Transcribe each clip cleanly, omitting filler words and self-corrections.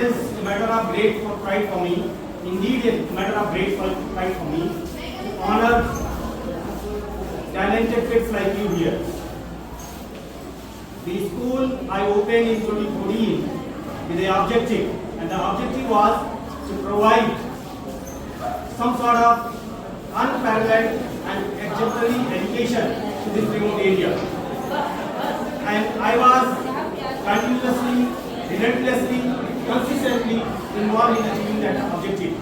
is a matter of great pride for me, indeed a matter of great pride for me, to honor talented kids like you here. The school I opened in 2014 with an objective, and the objective was to provide some sort of unparalleled and exemplary education to this remote area. And I was continuously, relentlessly, consistently involved in achieving that objective.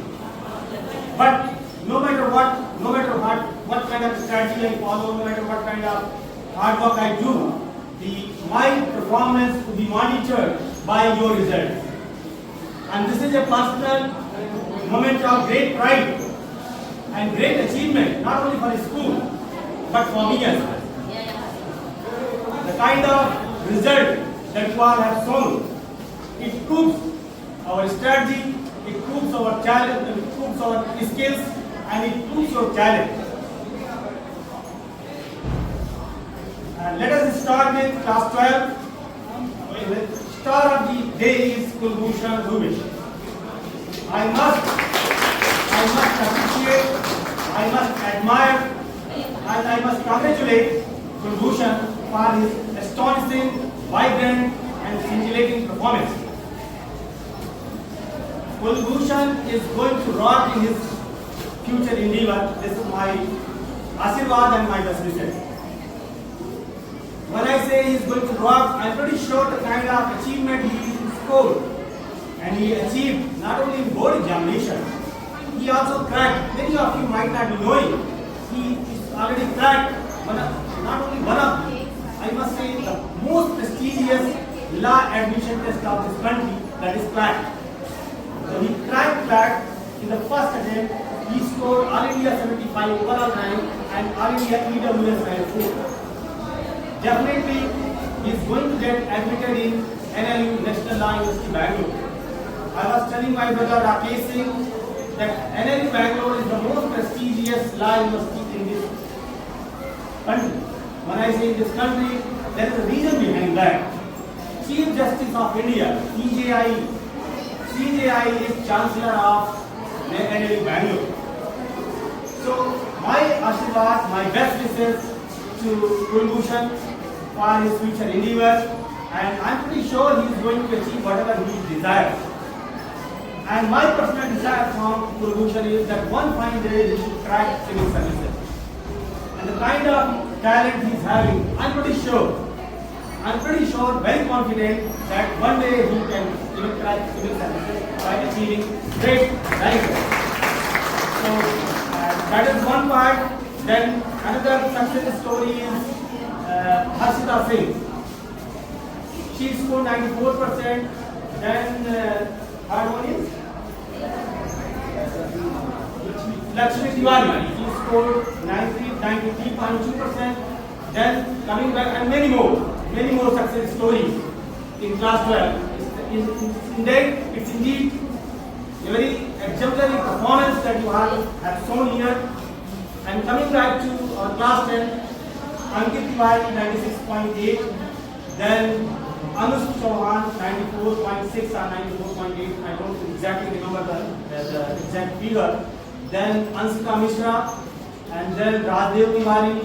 But no matter what kind of strategy I follow, no matter what kind of hard work I do, my performance will be monitored by your results. And this is a personal moment of great pride and great achievement, not only for the school, but for me as well. The kind of result that you all have shown, it proves our strategy, it proves our talent, it proves our skills, and it proves your talent. Let us start with class 12. The star of the day is Kulbhushan Rubish. I must appreciate, I must admire, and I must congratulate Kulbhushan for his astonishing, vibrant, and scintillating performance. Kulbhushan is going to rock in his future endeavor. This is my Ashirwad and my best wishes. When I say he is going to rock, I am pretty sure the kind of achievement he scored, and he achieved not only in board examination, he also cracked, many of you might not be knowing, he is already cracked not only one of, I must say, the most prestigious law admission test of this country, that is CLAT. So he cracked CLAT in the first attempt. He scored All India 75 overall rank and All India EWS rank 4. Definitely, he is going to get admitted in NLU, National Law University, Bangalore. I was telling my brother Rakesh Singh that NLU Bangalore is the most prestigious law university in this country. When I say in this country, there is a reason behind that. Chief Justice of India, CJI is Chancellor of NLU Bangalore. So my Ashirwad, my best wishes to Kulbhushan for his future endeavor, and I am pretty sure he is going to achieve whatever he desires. And my personal desire from Kulbhushan is that one fine day he should crack civil services. And the kind of talent he is having, I am pretty sure, very confident that one day he can even crack civil services by achieving great rank. So that is one part. Then another success story is Harshita Singh. She scored 94%. Then third one is Lakshmi Tiwari. She scored 93.2%. Then coming back, and many more success stories in class 12. It's indeed a very exemplary performance that you have shown here. And coming back to our class 10, Ankit Tiwari 96.8, then Anush Chauhan 94.6 or 94.8, I don't exactly remember the exact figure. Then Ansika Mishra, and then Rajdev Tiwari,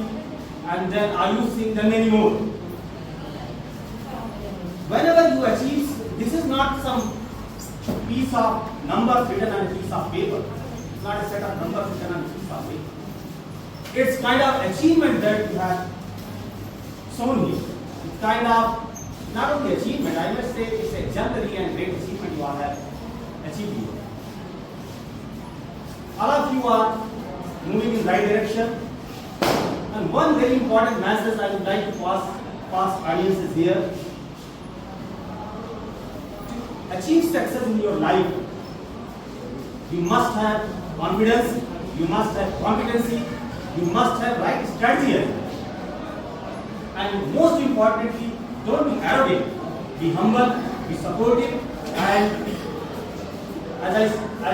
and then Ayush Singh, then many more. Whenever you achieve, this is not some piece of numbers written on a piece of paper. It's not a set of numbers written on a piece of paper. It's kind of achievement that you have shown here. It's kind of not only achievement, I must say it's exemplary and great achievement you all have achieved here. All of you are moving in the right direction. And one very important message I would like to pass audiences here. To achieve success in your life, you must have confidence, you must have competency, you must have right strategy. And most importantly, don't be arrogant, be humble, be supportive, and as I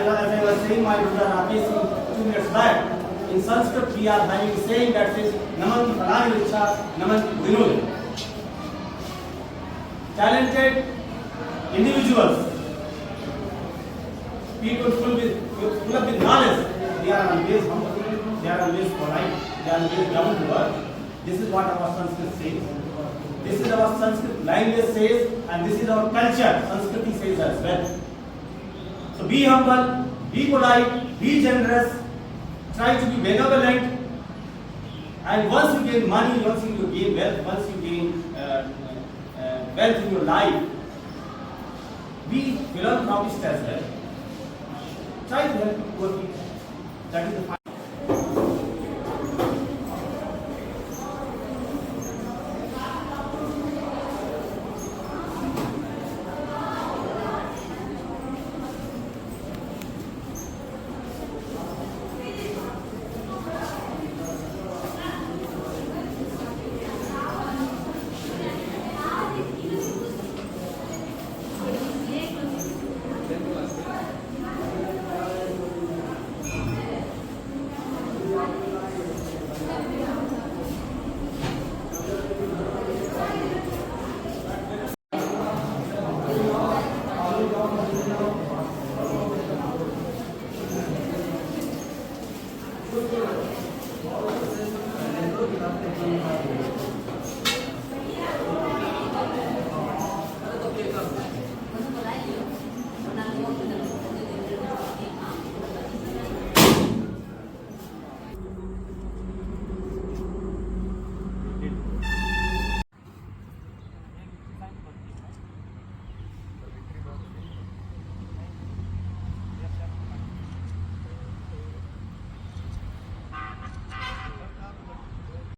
was saying my brother Rakesh 2 minutes back, in Sanskrit we are having a saying that says, Naman ki phalani vichha, Naman ki vinod. Talented individuals people full of with knowledge, they are always humble, they are always polite, they are always down to earth. This is what our Sanskrit says. This is our Sanskrit language says, and this is our culture. Sanskriti says as well. So be humble, be polite, be generous, try to be benevolent. And once you gain money, once you gain wealth, once you gain wealth in your life, be philanthropist as well. Try to help poor people. That is the